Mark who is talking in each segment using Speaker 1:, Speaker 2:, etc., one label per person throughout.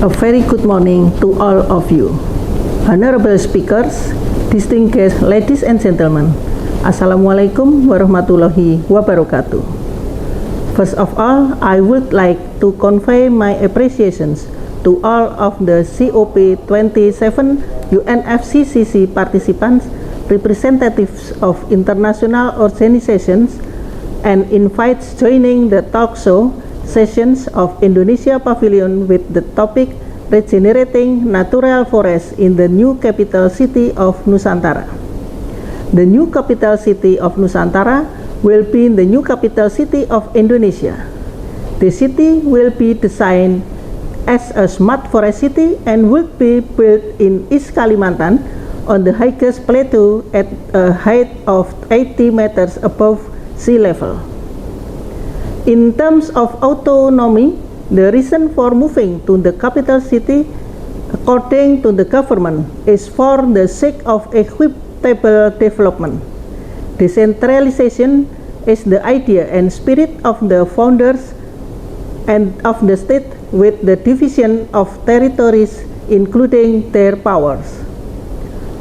Speaker 1: A very good morning to all of you. Honorable speakers, distinguished ladies and gentlemen, Assalamualaikum warahmatullahi wabarakatuh. First of all, I would like to convey my appreciations to all of the COP27 UNFCCC participants, representatives of international organizations, and invites joining the talk show sessions of Indonesia Pavilion with the topic Regenerating Natural Forests in the New Capital City of Nusantara. The new capital city of Nusantara will be the new capital city of Indonesia. The city will be designed as a smart forest city and will be built in East Kalimantan on the highest plateau at a height of 80 meters above sea level. In terms of autonomy, the reason for moving to the capital city, according to the government, is for the sake of equitable development. Decentralization is the idea and spirit of the founders and of the state, with the division of territories including their powers.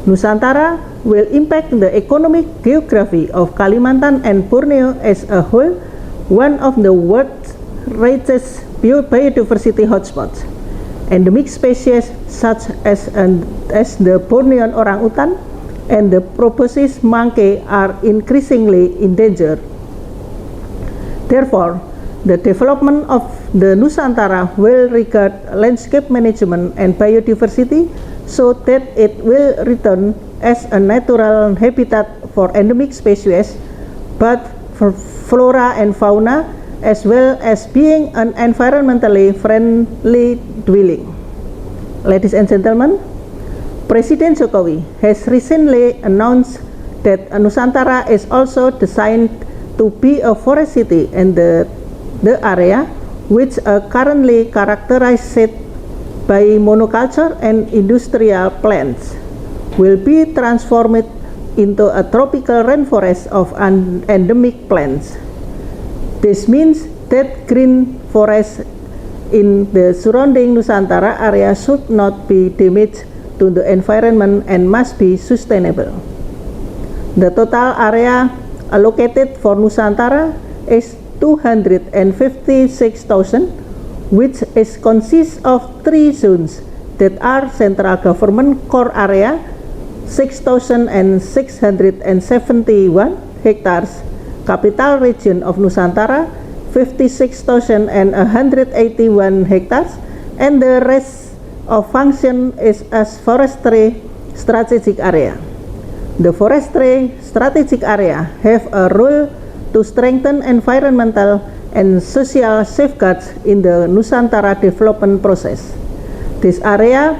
Speaker 1: Nusantara will impact the economic geography of Kalimantan and Borneo as a whole, one of the world's richest biodiversity hotspots. Endemic species such as the Bornean orangutan and the proboscis monkey are increasingly endangered. Therefore, the development of the Nusantara will regard landscape management and biodiversity so that it will return as a natural habitat for endemic species, but for flora and fauna, as well as being an environmentally friendly dwelling. Ladies and gentlemen, President Jokowi has recently announced that Nusantara is also designed to be a forest city, and the area, which are currently characterized by monoculture and industrial plants, will be transformed into a tropical rainforest of endemic plants. This means that green forests in the surrounding Nusantara area should not be damaged to the environment and must be sustainable. The total area allocated for Nusantara is 256,000, which consists of 3 zones that are central government core area 6,671 hectares, capital region of Nusantara 56,181 hectares, and the rest of function is as forestry strategic area. The forestry strategic area have a role to strengthen environmental and social safeguards in the Nusantara development process. This area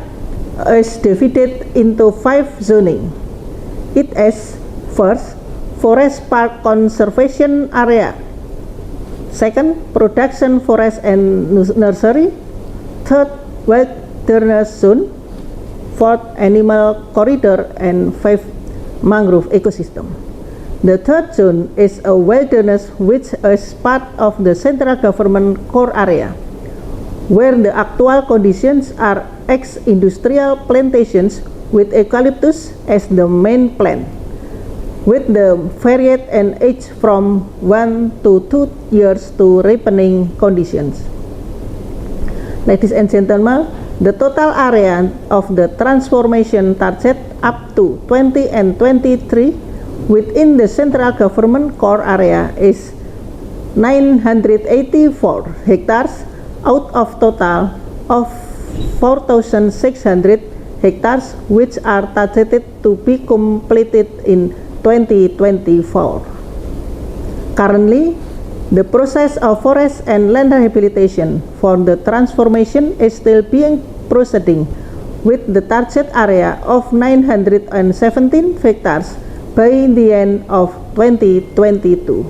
Speaker 1: is divided into 5 zoning. It is: first, forest park conservation area; second, production forest and nursery; third, wilderness zone; fourth, animal corridor; and 5, mangrove ecosystem. The third zone is a wilderness, which is part of the central government core area, where the actual conditions are ex-industrial plantations with eucalyptus as the main plant, with the varied and age from 1 to 2 years to ripening conditions. Ladies and gentlemen, the total area of the transformation target up to 20 and 23 within the central government core area is 984 hectares out of total of 4,600 hectares, which are targeted to be completed in 2024. Currently, the process of forest and land rehabilitation for the transformation is still being proceeding, with the target area of 917 hectares by the end of 2022.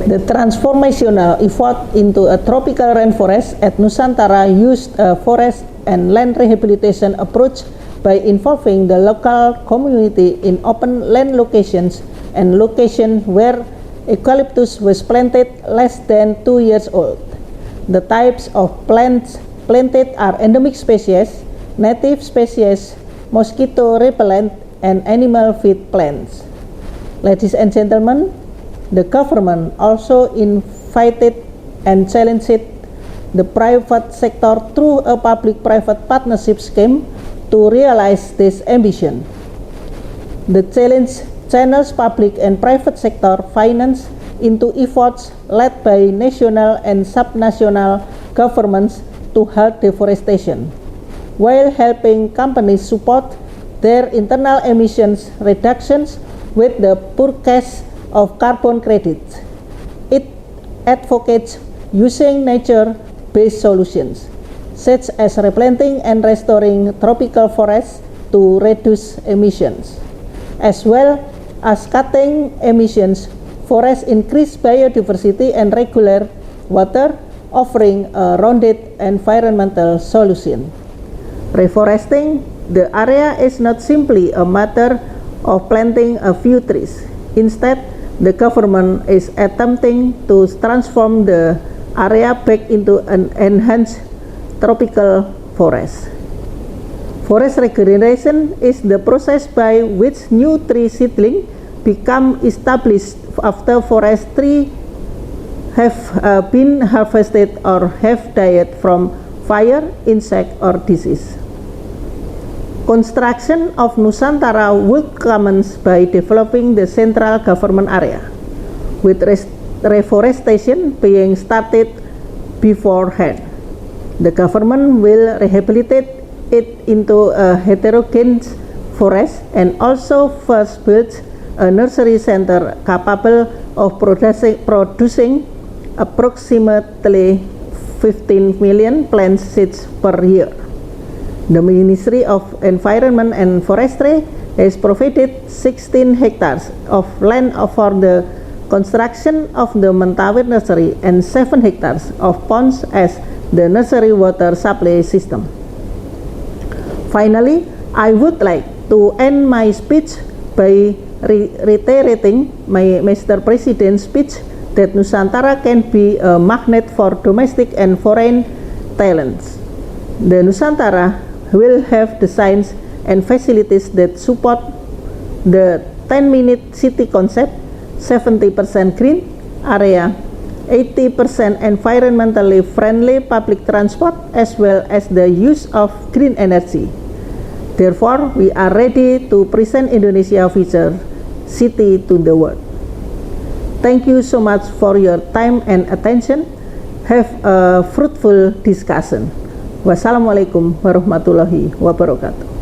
Speaker 1: The transformational effort into a tropical rainforest at Nusantara used a forest and land rehabilitation approach by involving the local community in open land locations and locations where eucalyptus was planted less than 2 years old. The types of plants planted are endemic species, native species, mosquito repellent, and animal feed plants. Ladies and gentlemen, the government also invited and challenged the private sector through a public-private partnership scheme to realize this ambition. The challenge channels public and private sector finance into efforts led by national and subnational governments to halt deforestation, while helping companies support their internal emissions reductions with the purchase of carbon credits. It advocates using nature-based solutions, such as replanting and restoring tropical forests to reduce emissions, as well as cutting emissions. Forests increase biodiversity and regulate water, offering a rounded environmental solution. Reforesting the area is not simply a matter of planting a few trees. Instead, the government is attempting to transform the area back into an enhanced tropical forest. Forest regeneration is the process by which new tree seedlings become established after forest trees have been harvested or have died from fire, insect, or disease. Construction of Nusantara would commence by developing the central government area, with reforestation being started beforehand. The government will rehabilitate it into a heterogeneous forest and also first build a nursery center capable of producing approximately 15 million plant seeds per year. The Ministry of Environment and Forestry has provided 16 hectares of land for the construction of the Mentawai nursery and 7 hectares of ponds as the nursery water supply system. Finally, I would like to end my speech by reiterating my Mr. President's speech that Nusantara can be a magnet for domestic and foreign talents. The Nusantara will have the science and facilities that support the 10-minute city concept, 70% green area, 80% environmentally friendly public transport, as well as the use of green energy. Therefore, we are ready to present Indonesia future city to the world. Thank you so much for your time and attention. Have a fruitful discussion. Wassalamualaikum warahmatullahi wabarakatuh.